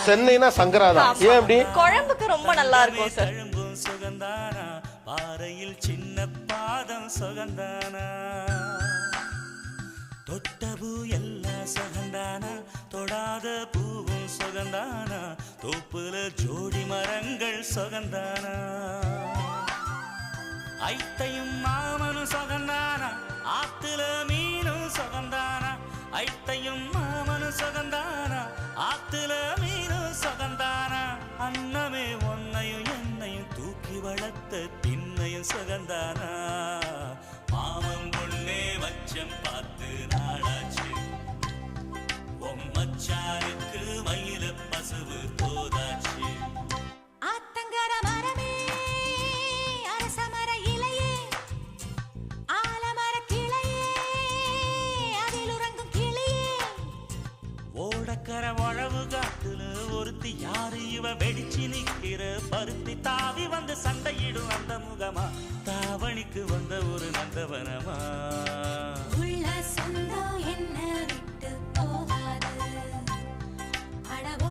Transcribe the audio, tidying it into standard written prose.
சென்னைனா சங்கராதான். ஏன் அப்படி? குழம்புக்கு ரொம்ப நல்லா இருக்கும் சார். சுகந்தானா பாறையில் சின்ன பாதம் சுகந்தானா தொட்டபூ எல்லாம் சுகந்தானா தொடாத பூவும் சுகந்தானா தோப்புல ஜோடி மரங்கள் சுகந்தானா ஐத்தையும் மாமனும் சுகந்தானா ஆத்துல மீனும் சுகந்தானா ஐத்தையும் மாமனும் சுகந்தானா ஆத்துல மீனும் சுகந்தானா அன்னமே ஒன்னையும் என்னையும் தூக்கி வளர்த்த திண்ணையும் சுகந்தானா மாமன் பொண்ணே வச்சம் பார்த்து நாளாச்சு மச்சாருக்கு மயில பசுவு தோதாச்சு ஆத்தங்கர மரமே அரசமர இலையே ஆலமர கிளையே அதில் உறங்கும் கிளியே ஓடக்கர உழவு காட்டுல ஒருத்தி யாரு இவ வெடிச்சு நிக்கிற பருத்தி தாவி வந்து சண்டையிடும் அந்த முகமா தாவணிக்கு வந்த